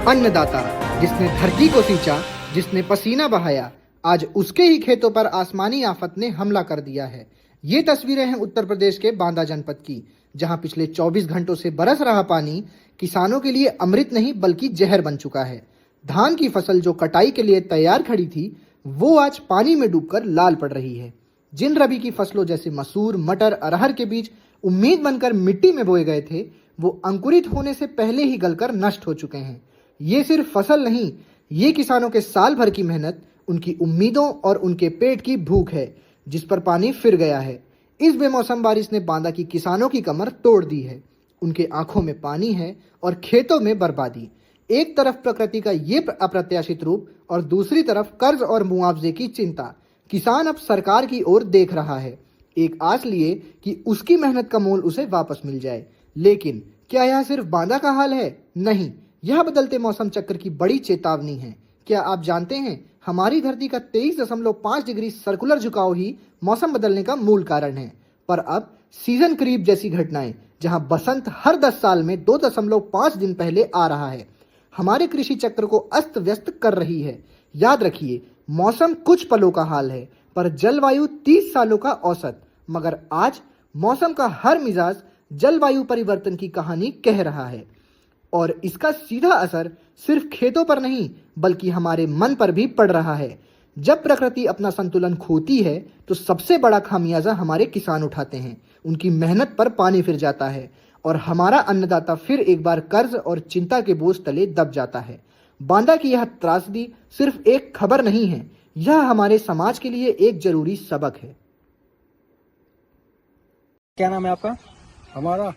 अन्नदाता जिसने धरती को सींचा, जिसने पसीना बहाया, आज उसके ही खेतों पर आसमानी आफत ने हमला कर दिया है। ये तस्वीरें हैं उत्तर प्रदेश के बांदा जनपद की, जहां पिछले 24 घंटों से बरस रहा पानी किसानों के लिए अमृत नहीं बल्कि जहर बन चुका है। धान की फसल जो कटाई के लिए तैयार खड़ी थी, वो आज पानी में डूबकर लाल पड़ रही है। जिन रबी की फसलों जैसे मसूर, मटर, अरहर के बीज उम्मीद बनकर मिट्टी में बोए गए थे, वो अंकुरित होने से पहले ही गलकर नष्ट हो चुके हैं। ये सिर्फ फसल नहीं, ये किसानों के साल भर की मेहनत, उनकी उम्मीदों और उनके पेट की भूख है, जिस पर पानी फिर गया है। इस बेमौसम बारिश ने बांदा की किसानों की कमर तोड़ दी है। उनके आंखों में पानी है और खेतों में बर्बादी। एक तरफ प्रकृति का ये अप्रत्याशित रूप और दूसरी तरफ कर्ज और मुआवजे की चिंता। किसान अब सरकार की ओर देख रहा है, एक आस लिए कि उसकी मेहनत का मोल उसे वापस मिल जाए। लेकिन क्या यह सिर्फ बांदा का हाल है? नहीं, यह बदलते मौसम चक्र की बड़ी चेतावनी है। क्या आप जानते हैं, हमारी धरती का 23.5 डिग्री सर्कुलर झुकाव ही मौसम बदलने का मूल कारण है। पर अब सीजन क्रीप जैसी घटनाएं, जहां बसंत हर 10 साल में 2.5 दिन पहले आ रहा है, हमारे कृषि चक्र को अस्त व्यस्त कर रही है। याद रखिए, मौसम कुछ पलों का हाल है, पर जलवायु 30 सालों का औसत। मगर आज मौसम का हर मिजाज जलवायु परिवर्तन की कहानी कह रहा है, और इसका सीधा असर सिर्फ खेतों पर नहीं बल्कि हमारे मन पर भी पड़ रहा है। जब प्रकृति अपना संतुलन खोती है तो सबसे बड़ा खामियाजा हमारे किसान उठाते हैं। उनकी मेहनत पर पानी फिर जाता है और हमारा अन्नदाता फिर एक बार कर्ज और चिंता के बोझ तले दब जाता है। बांदा की यह त्रासदी सिर्फ एक खबर नहीं है, यह हमारे समाज के लिए एक जरूरी सबक है। क्या नाम है आपका? हमारा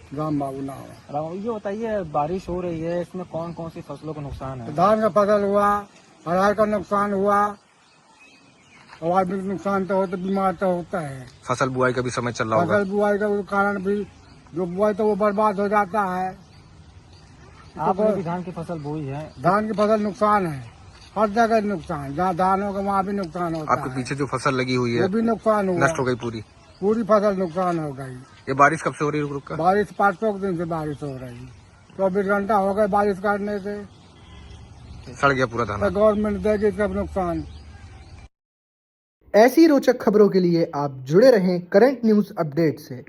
राम बाबू नाम है। राम, ये बताइए, बारिश हो रही है, इसमें कौन कौन सी फसलों को नुकसान है? धान का फसल हुआ, अरहर का नुकसान हुआ, और भी नुकसान तो होता, बीमार तो होता है। फसल बुआई का भी समय चल रहा होगा। फसल बुआई का कारण भी जो बुआई तो वो बर्बाद हो जाता है। आपने भी धान की फसल बोई है? धान की फसल नुकसान है, हर जगह नुकसान, जहाँ धान होगा वहाँ भी नुकसान होता है। आपके पीछे जो फसल लगी हुई है वो भी नुकसान हुआ, नष्ट हो गई पूरी। पूरी फसल नुकसान हो गई। ये बारिश कब से हो रही है? रुक रुक कर बारिश 500 दिन से बारिश हो रही, 24 घंटा हो गए बारिश करने से, सड़ गया पूरा धान। तो गवर्नमेंट देगी सब नुकसान। ऐसी रोचक खबरों के लिए आप जुड़े रहें करंट न्यूज अपडेट से।